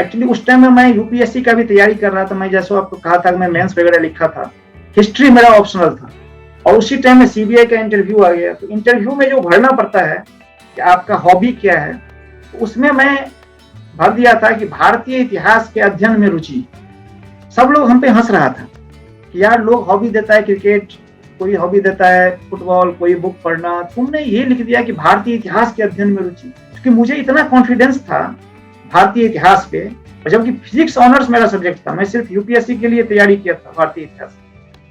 Actually उस time में मैं यूपीएससी का भी तैयारी कर रहा था। मैं जैसे आपको कहा था मैं मेंस वगैरह लिखा था, हिस्ट्री मेरा ऑप्शनल था, और उसी टाइम में सीबीआई का इंटरव्यू आ गया। तो इंटरव्यू में जो भरना पड़ता है कि आपका हॉबी क्या है, तो उसमें मैं भर दिया था कि भारतीय इतिहास के अध्ययन में रुचि। सब लोग हम पे हंस रहा था कि यार लोग हॉबी देता है क्रिकेट, कोई हॉबी देता है फुटबॉल, कोई बुक पढ़ना, तुमने ये लिख दिया कि भारतीय इतिहास के अध्ययन में रुचि। क्योंकि मुझे इतना कॉन्फिडेंस था भारतीय इतिहास पे, और जबकि फिजिक्स ऑनर्स मेरा सब्जेक्ट था, मैं सिर्फ यूपीएससी के लिए तैयारी किया था भारतीय इतिहास।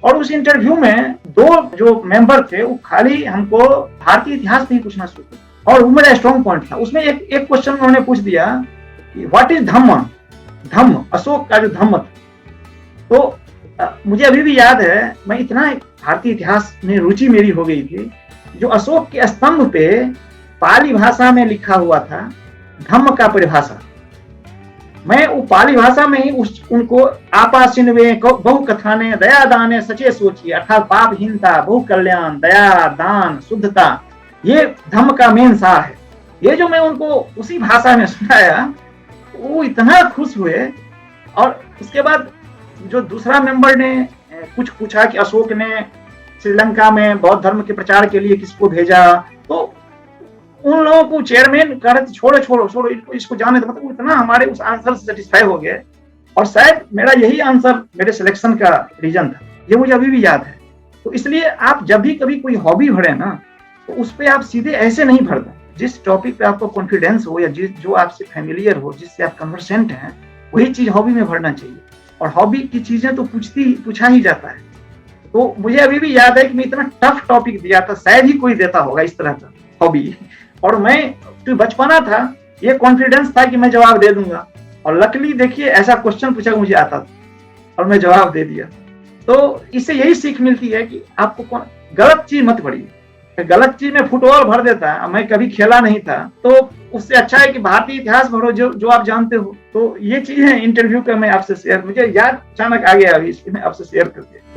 और उस इंटरव्यू में दो जो मेंबर थे वो खाली हमको भारतीय इतिहास में ही पूछना शुरू किया, और वो मेरा स्ट्रॉन्ग पॉइंट था। उसमें एक क्वेश्चन उन्होंने पूछ दिया कि व्हाट इज धम्म, धम्म अशोक का जो धम्म था। तो मुझे अभी भी याद है, मैं इतना भारतीय इतिहास में रुचि मेरी हो गई थी, जो अशोक के स्तंभ पे पाली भाषा में लिखा हुआ था धम्म का परिभाषा, मैं वो पाली भाषा में ही उनको आपासिनवे बहु कथाने दया दाने सचे सोचिए, अर्थात पापहीनता, बहु कल्याण, दया दान, शुद्धता, ये धम्म का मेन सार है। ये जो मैं उनको उसी भाषा में सुनाया, वो इतना खुश हुए। और उसके बाद जो दूसरा मेंबर ने कुछ पूछा कि अशोक ने श्रीलंका में बौद्ध धर्म के प्रचार के लिए किसको भेजा, तो उन लोगों को चेयरमैन कह रहे थे छोड़ो छोड़ो छोड़ो इसको जाने दो। मतलब इतना हमारे उस आंसर से सेटिस्फाई हो गए, और शायद मेरा यही आंसर मेरे सिलेक्शन का रीजन था, ये मुझे अभी भी याद है। तो इसलिए आप जब भी कभी कोई हॉबी भरे ना, तो उस पर आप सीधे ऐसे नहीं भरते। जिस टॉपिक पे आपको कॉन्फिडेंस हो, या जो आपसे फेमिलियर हो, जिससे आप कन्वर्सेंट हैं, वही चीज हॉबी में भरना चाहिए। और हॉबी की चीजें तो पूछा ही जाता है। तो मुझे अभी भी याद है कि मैं इतना टफ टॉपिक दिया था, शायद ही कोई देता होगा इस तरह का हॉबी, और मैं तो बचपना था, ये कॉन्फिडेंस था कि मैं जवाब दे दूंगा। और लकीली देखिए ऐसा क्वेश्चन पूछा मुझे आता था और मैं जवाब दे दिया। तो इससे यही सीख मिलती है कि आपको गलत चीज मत भरिए। गलत चीज में फुटबॉल भर देता है, मैं कभी खेला नहीं था, तो उससे अच्छा है कि भारतीय इतिहास भरो जो आप जानते हो। तो ये चीज है इंटरव्यू का मैं आपसे शेयर, मुझे याद अचानक आ गया अभी, इसलिए मैं आपसे शेयर कर दिया।